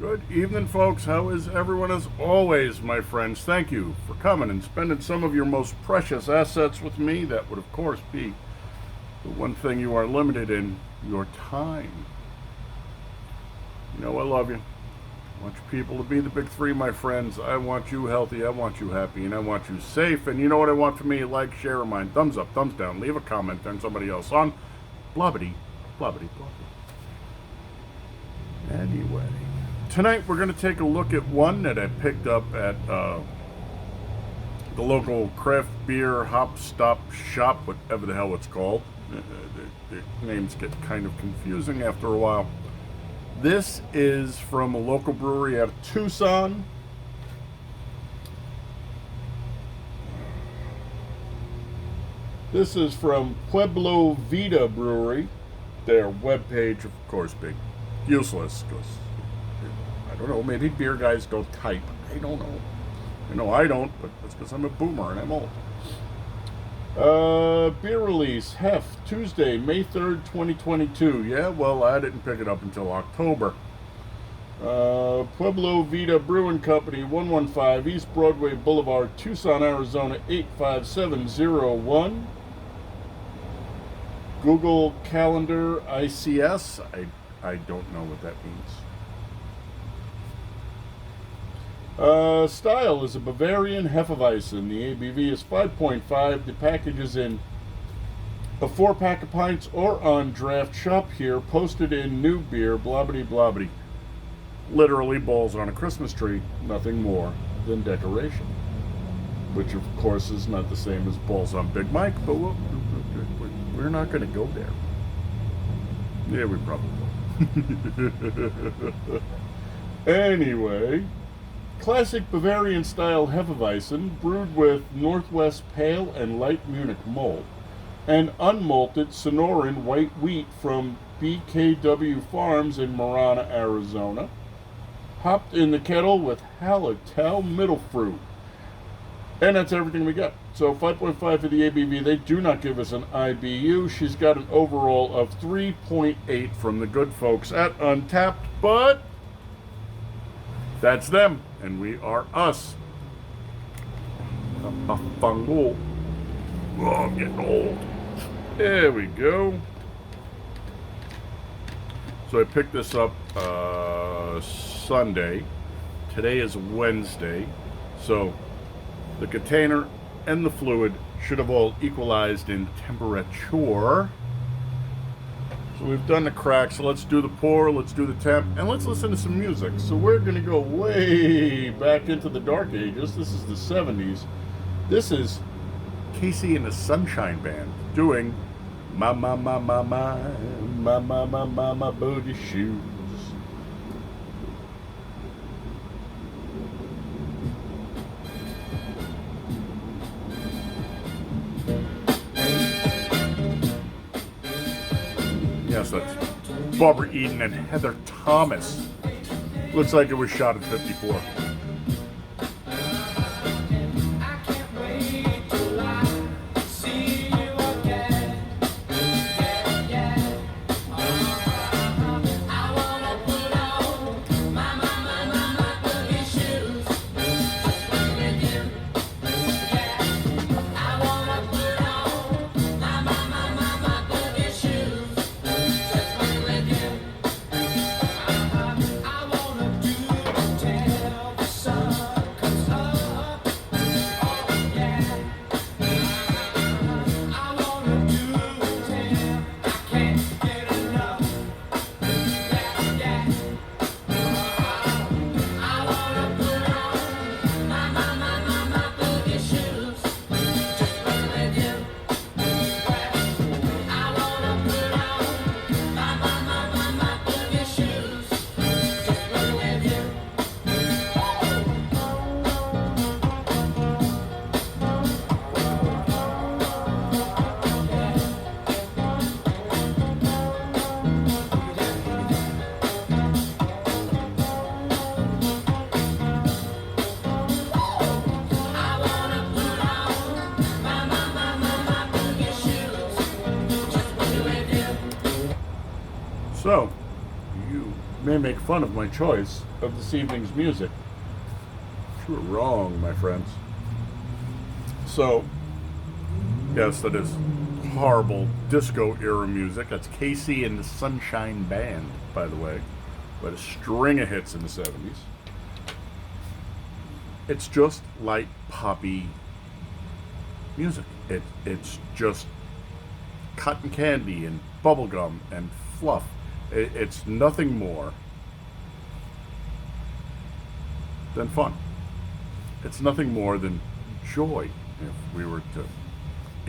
Good evening, folks. How is everyone? As always, my friends, thank you for coming and spending some of your most precious assets with me. That would, of course, be the one thing you are limited in, your time. You know I love you. I want you people to be the big three, my friends. I want you healthy, I want you happy, and I want you safe. And you know what I want from me? Like, share, remind, thumbs up, thumbs down, leave a comment, turn somebody else on. Blobbity, blobbity, blobbity. Anyway, tonight we're going to take a look at one that I picked up at the local craft beer hop stop shop, whatever the hell it's called. The names get kind of confusing after a while. This is from a local brewery out of Tucson. This is from Pueblo Vida Brewery. Their webpage, of course, being useless because I don't know, maybe beer guys don't type. I don't know. I know I don't, but that's because I'm a boomer and I'm old. Beer release, Hef, Tuesday, May 3rd, 2022. Yeah, well, I didn't pick it up until October. Pueblo Vida Brewing Company, 115 East Broadway Boulevard, Tucson, Arizona, 85701. Google Calendar ICS. I don't know what that means. Style is a Bavarian Hefeweizen. The ABV is 5.5. The package is in a 4-pack of pints or on draft. Shop here. Posted in new beer. Blobbity blobbity. Literally balls on a Christmas tree. Nothing more than decoration. Which, of course, is not the same as balls on Big Mike, but we're not going to go there. Yeah, we probably will. Anyway, classic Bavarian style Hefeweizen, brewed with Northwest Pale and Light Munich malt, and unmalted Sonoran white wheat from BKW Farms in Marana, Arizona, hopped in the kettle with Hallertau middle fruit. And that's everything we got. So 5.5 for the ABV. They do not give us an IBU. She's got an overall of 3.8 from the good folks at Untapped, but that's them, and we are us. Oh, I'm getting old. There we go. So I picked this up Sunday. Today is Wednesday. So the container and the fluid should have all equalized in temperature. So we've done the crack, so let's do the pour, let's do the temp, and let's listen to some music. So we're going to go way back into the dark ages. This is the 70s. This is Casey and the Sunshine Band doing My Booty Shoes. Yes, that's Barbara Eden and Heather Thomas. Looks like it was shot at 54. make fun of my choice of this evening's music. You were wrong, my friends. So, yes, that is horrible disco era music. That's Casey and the Sunshine Band, by the way. But a string of hits in the 70s. It's just light poppy music. It's just cotton candy and bubblegum and fluff. It's nothing more than fun. It's nothing more than joy, if we were to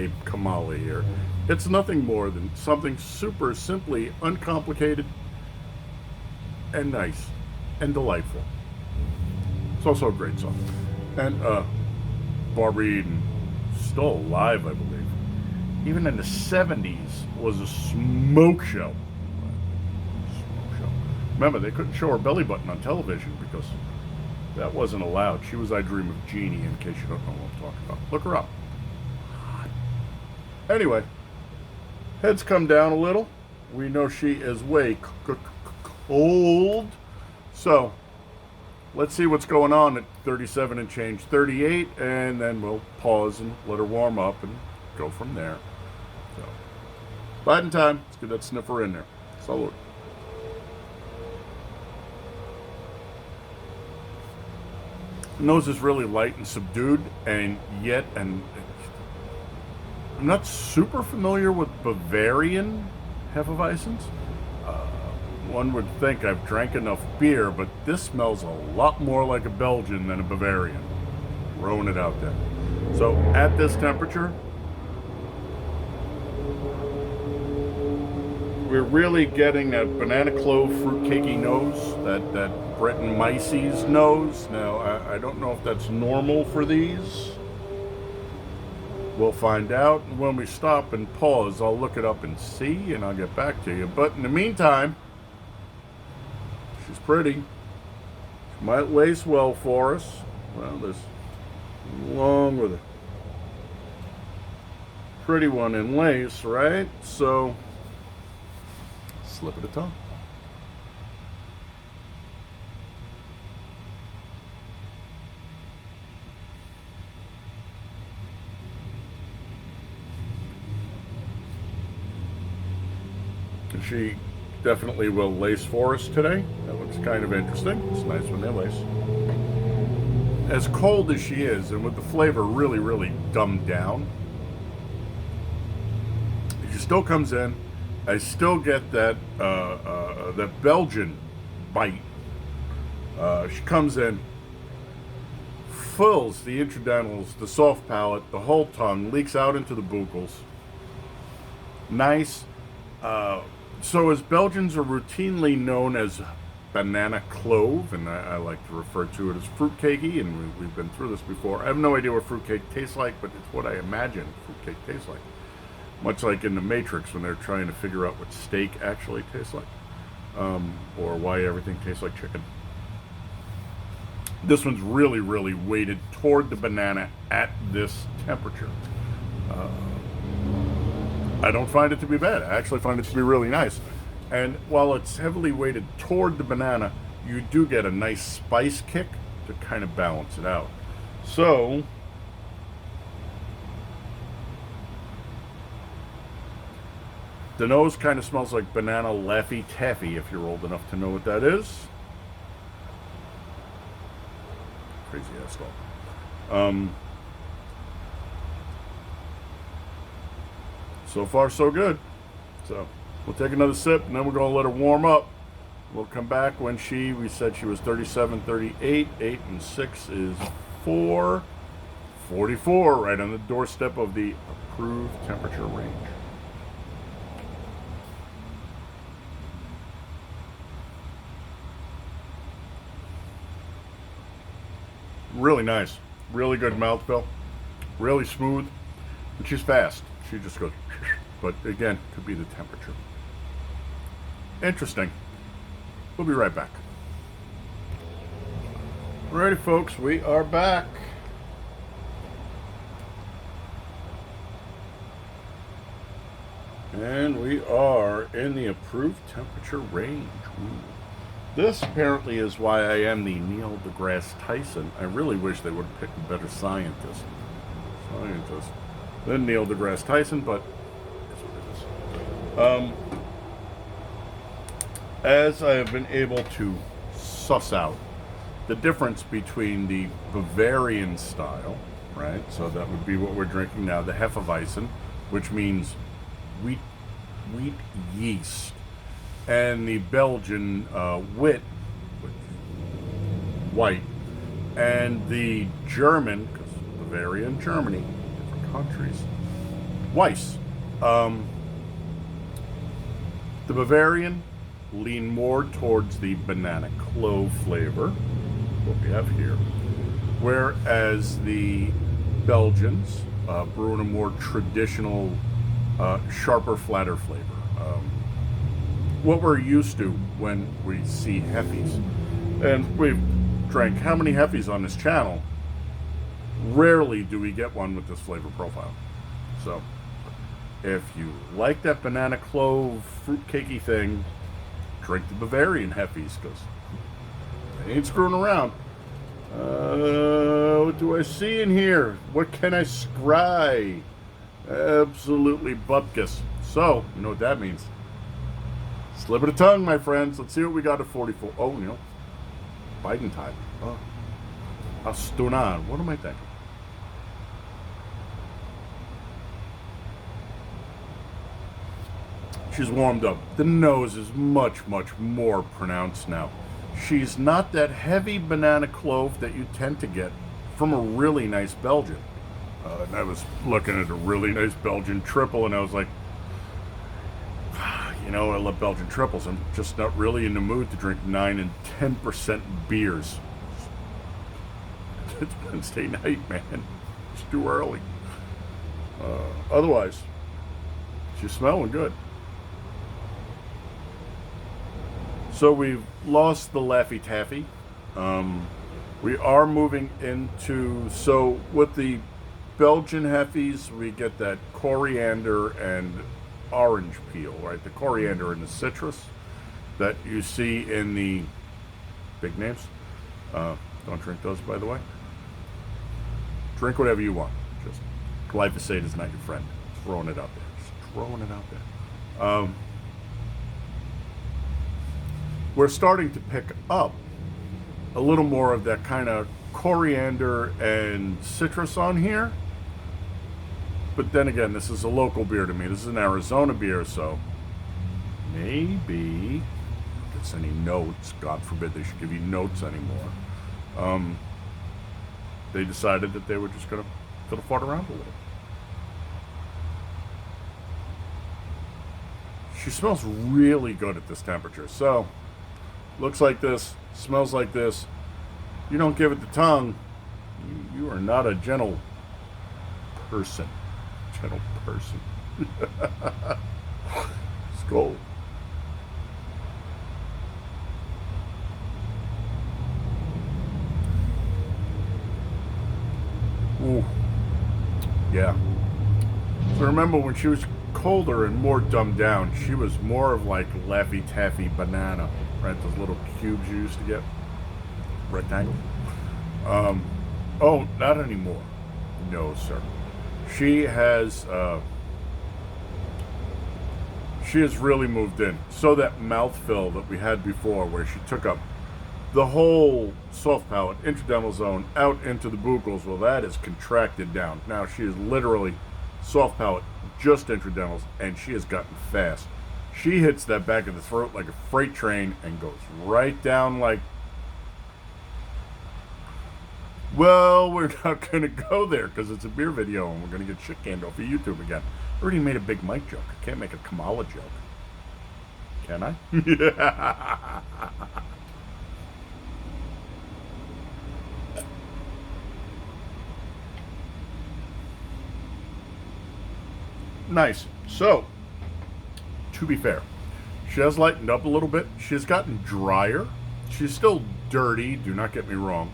ape Kamala here. It's nothing more than something super simply uncomplicated and nice and delightful. It's also a great song. And Barbara Eden, still alive, I believe. Even in the 70s, was a smoke show. Remember, they couldn't show her belly button on television because that wasn't allowed. She was I Dream of Jeannie, in case you don't know what I'm talking about. Look her up. Anyway, heads come down a little. We know she is way cold. So, let's see what's going on at 37 and change, 38, and then we'll pause and let her warm up and go from there. So, biding time. Let's get that sniffer in there. Salud. Nose is really light and subdued, and yet, and I'm not super familiar with Bavarian Hefeweizens. One would think I've drank enough beer, but this smells a lot more like a Belgian than a Bavarian. Throwing it out there. So at this temperature, we're really getting that banana clove fruitcakey nose, that Breton Macy's nose. Now, I don't know if that's normal for these. We'll find out. And when we stop and pause, I'll look it up and see, and I'll get back to you. But in the meantime, she's pretty. She might lace well for us. Well, there's along with a pretty one in lace, right? So, slip of the tongue. She definitely will lace for us today. That looks kind of interesting. It's nice when they lace. As cold as she is, and with the flavor really, really dumbed down, she still comes in. I still get that that Belgian bite. She comes in, fills the intradental, the soft palate, the whole tongue, leaks out into the buccals. Nice. So as Belgians are routinely known as banana clove, and I like to refer to it as fruitcakey, and we've been through this before. I have no idea what fruitcake tastes like, but it's what I imagine fruitcake tastes like. Much like in The Matrix when they're trying to figure out what steak actually tastes like, or why everything tastes like chicken. This one's really, really weighted toward the banana at this temperature. I don't find it to be bad. I actually find it to be really nice. And while it's heavily weighted toward the banana, you do get a nice spice kick to kind of balance it out. So, the nose kind of smells like banana Laffy Taffy, if you're old enough to know what that is. Crazy ass stuff. So far, so good. So we'll take another sip, and then we're going to let her warm up. We'll come back when we said she was 37, 38, 8 and 6 is 4, 44, right on the doorstep of the approved temperature range. Really nice. Really good mouthfeel. Really smooth. And she's fast. She just goes, but again, could be the temperature. Interesting. We'll be right back. Alrighty, folks, we are back. And we are in the approved temperature range. Ooh. This apparently is why I am the Neil deGrasse Tyson. I really wish they would have picked a better scientist than Neil deGrasse Tyson, but it's what it is. As I have been able to suss out the difference between the Bavarian style, right? So that would be what we're drinking now, the Hefeweizen, which means wheat yeast, and the Belgian wit, white, and the German, because Bavaria and Germany, different countries, Weiss. The Bavarian lean more towards the banana clove flavor, what we have here, whereas the Belgians brew in a more traditional, sharper, flatter flavor. What we're used to when we see Heffies, and we've drank how many Heffies on this channel, rarely do we get one with this flavor profile. So if you like that banana clove fruit cakey thing, drink the Bavarian Heffies, because they ain't screwing around. What do I see in here? What can I scry? Absolutely bupkis. So, you know what that means. Slip of the tongue, my friends. Let's see what we got at 44. Oh, you know, Biden time. Oh, Astunan. What am I thinking? She's warmed up. The nose is much, much more pronounced now. She's not that heavy banana clove that you tend to get from a really nice Belgian. And I was looking at a really nice Belgian triple, and I was like, you know, I love Belgian triples. I'm just not really in the mood to drink 9 and 10% beers. It's Wednesday night, man. It's too early. Otherwise, she's smelling good. So we've lost the Laffy Taffy. We are moving into, so with the Belgian Heffies, we get that coriander and orange peel, right? The coriander and the citrus that you see in the big names. Don't drink those, by the way. Drink whatever you want. Just glyphosate is not your friend. Just throwing it out there. Just throwing it out there. We're starting to pick up a little more of that kind of coriander and citrus on here. But then again, this is a local beer to me. This is an Arizona beer, so maybe if it's any notes, God forbid they should give you notes anymore. They decided that they were just going to fiddle fart around a little. She smells really good at this temperature. So, looks like this, smells like this. You don't give it the tongue, you are not a gentle person. Gentle person. Skull. Ooh. Yeah. So remember when she was colder and more dumbed down, she was more of like Laffy Taffy banana, right? Those little cubes you used to get. Rectangle. Oh, not anymore. No, sir. She has really moved in. So that mouthfeel that we had before, where she took up the whole soft palate, intradermal zone, out into the buccals, well, that is contracted down. Now she is literally soft palate, just intradermals, and she has gotten fast. She hits that back of the throat like a freight train and goes right down like, well, we're not going to go there because it's a beer video and we're going to get shit canned off of YouTube again. I already made a big Mike joke. I can't make a Kamala joke. Can I? Nice. So, to be fair, she has lightened up a little bit. She has gotten drier. She's still dirty, do not get me wrong.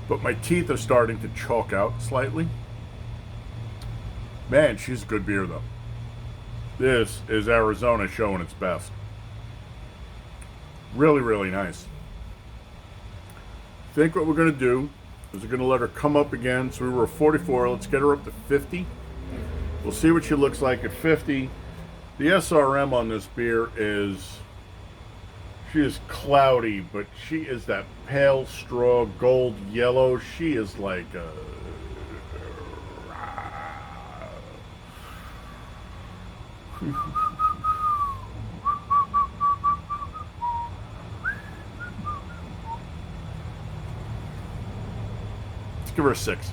But my teeth are starting to chalk out slightly. Man, she's a good beer, though. This is Arizona showing its best. Really, really nice. I think what we're going to do is we're going to let her come up again. So we were 44. Let's get her up to 50. We'll see what she looks like at 50. The SRM on this beer is, she is cloudy, but she is that pale straw gold yellow. She is like a, let's give her a 6.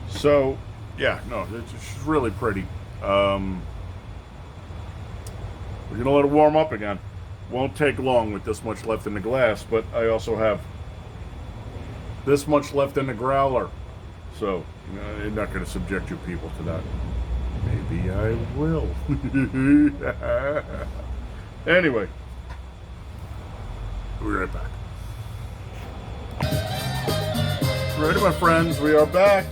So, yeah, no, it's really pretty. We're gonna let it warm up again. Won't take long with this much left in the glass, but I also have this much left in the growler. So, I'm not gonna subject you people to that. Maybe I will. Anyway, we'll be right back. Ready, my friends, we are back.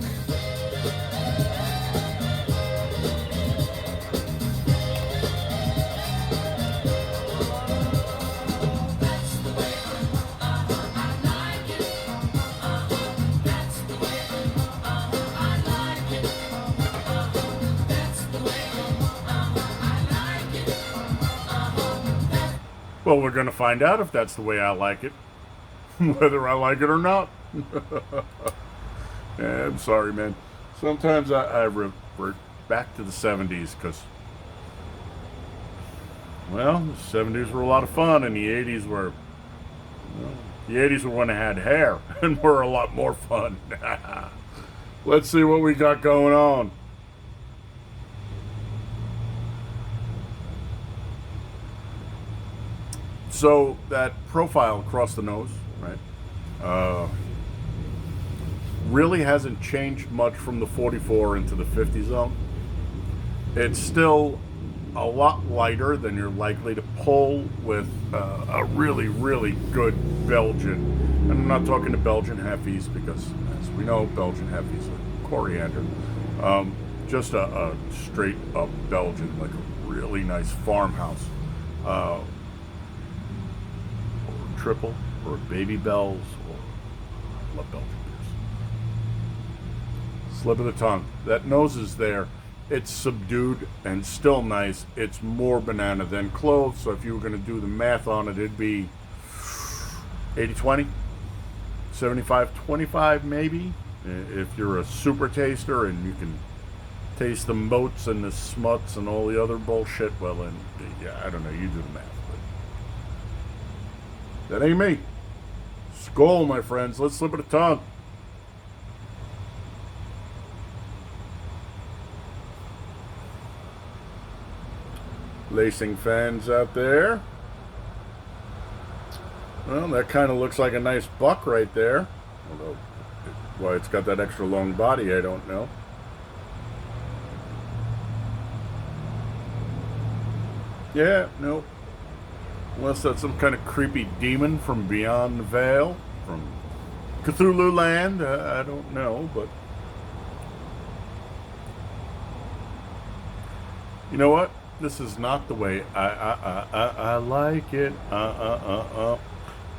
Well, we're going to find out if that's the way I like it. Whether I like it or not. Yeah, I'm sorry, man. Sometimes I revert back to the 70s because, well, the 70s were a lot of fun and the 80s were, well, the 80s were when I had hair and were a lot more fun. Let's see what we got going on. So that profile across the nose, right, really hasn't changed much from the 44 into the 50 zone. It's still a lot lighter than you're likely to pull with a really, really good Belgian. And I'm not talking to Belgian Hefes because, as we know, Belgian Hefes are coriander. Just a straight up Belgian, like a really nice farmhouse. Triple or Baby Bells, or I love Belgian beers. Slip of the tongue. That nose is there. It's subdued and still nice. It's more banana than clove, so if you were going to do the math on it, it'd be 80-20, 75-25 maybe. If you're a super taster and you can taste the moats and the smuts and all the other bullshit, well then, yeah, I don't know, you do the math. That ain't me. Skål, my friends. Let's slip of the tongue. Lacing fans out there. Well, that kind of looks like a nice buck right there. Although, why it's got that extra long body, I don't know. Yeah, nope. Unless that's some kind of creepy demon from beyond the veil, from Cthulhu land, I don't know, but you know what? This is not the way I like it.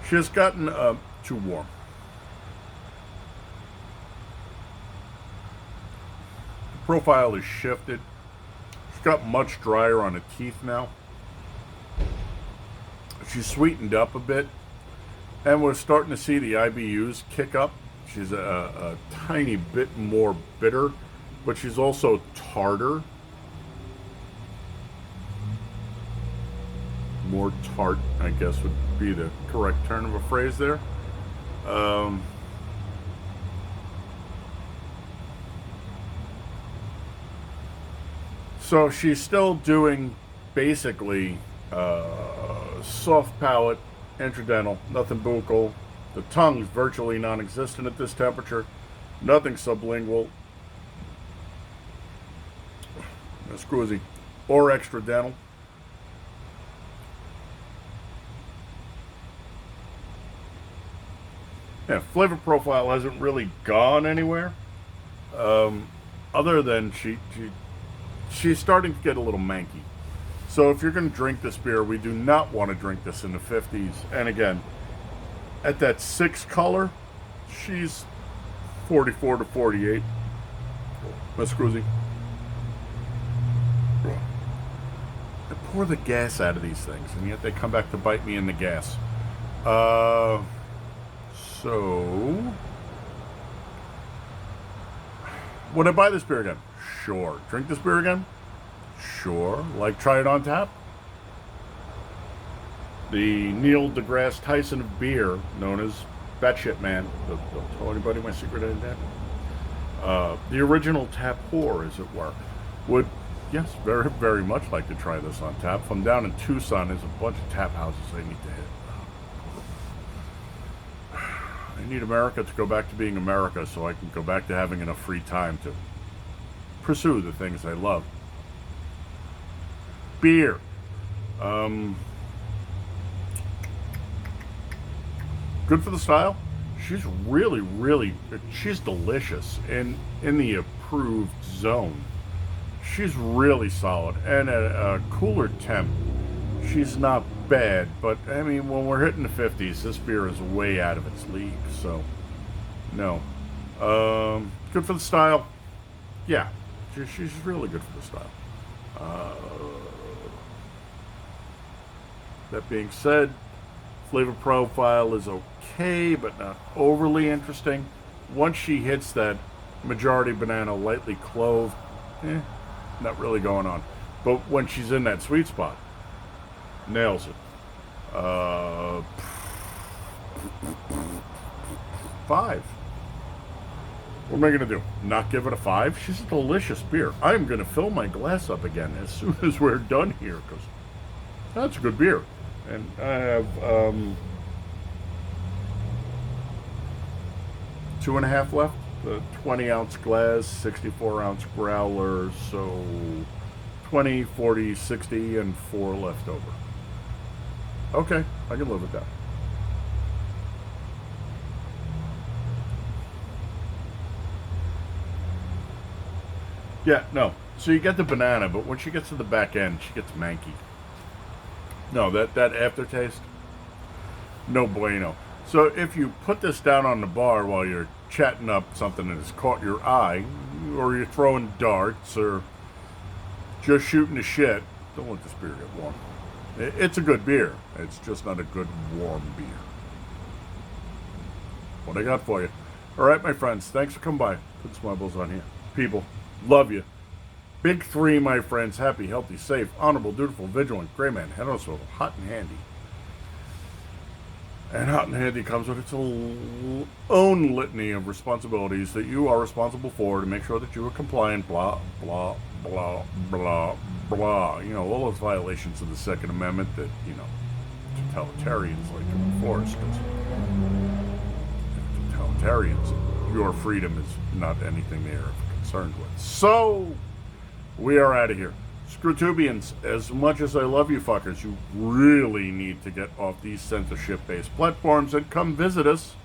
She's gotten too warm. The profile is shifted. She's got much drier on the teeth now. She's sweetened up a bit, and we're starting to see the IBUs kick up. She's a tiny bit more bitter, but she's also tartar. More tart, I guess, would be the correct turn of a phrase there. So she's still doing basically soft palate, intradental, nothing buccal. The tongue's virtually non-existent at this temperature. Nothing sublingual. No squeezy. Or extradental. Yeah, flavor profile hasn't really gone anywhere. Other than she's starting to get a little manky. So if you're going to drink this beer, we do not want to drink this in the 50s. And again, at that 6 color, She's 44 to 48. Miss Cruzy. I pour the gas out of these things, and yet they come back to bite me in the gas. So, would I buy this beer again? Sure. Drink this beer again? Sure. Like, try it on tap? The Neil deGrasse Tyson of beer, known as Batshit Man. Don't tell anybody my secret identity. The original tap whore, as it were, would, yes, very, very much like to try this on tap. If I'm down in Tucson, there's a bunch of tap houses I need to hit. I need America to go back to being America so I can go back to having enough free time to pursue the things I love. Beer. Good for the style. She's really, really, she's delicious and in the approved zone. She's really solid. And at a cooler temp, she's not bad. But, I mean, when we're hitting the 50s, this beer is way out of its league. So, no. Good for the style. Yeah, she's really good for the style. That being said, flavor profile is okay, but not overly interesting. Once she hits that majority banana, lightly clove, not really going on. But when she's in that sweet spot, nails it. 5. What am I going to do? Not give it a 5? She's a delicious beer. I'm going to fill my glass up again as soon as we're done here, because that's a good beer. And I have 2.5 left. The 20-ounce glass, 64-ounce growler, so 20, 40, 60, and 4 left over. Okay, I can live with that. Yeah, no. So you get the banana, but when she gets to the back end, she gets manky. No, that aftertaste, no bueno. So if you put this down on the bar while you're chatting up something that has caught your eye, or you're throwing darts, or just shooting the shit, don't let this beer get warm. It's a good beer. It's just not a good warm beer. What I got for you. All right, my friends, thanks for coming by. Put smiles on here. People, love you. Big 3, my friends. Happy, healthy, safe, honorable, dutiful, vigilant, gray man, head on swivel, hot and handy. And hot and handy comes with its own litany of responsibilities that you are responsible for to make sure that you are compliant, blah, blah, blah, blah, blah. You know, all those violations of the Second Amendment that, you know, totalitarians like to enforce. Because totalitarians, your freedom is not anything they are concerned with. So, we are out of here. Screwtubians, as much as I love you fuckers, you really need to get off these censorship-based platforms and come visit us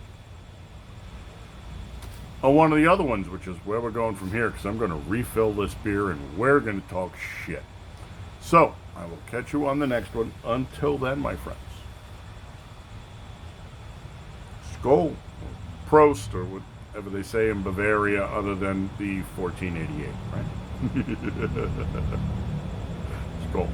on one of the other ones, which is where we're going from here, because I'm going to refill this beer and we're going to talk shit. So, I will catch you on the next one. Until then, my friends. Skol, Prost, or whatever they say in Bavaria other than the 1488, right? Skol.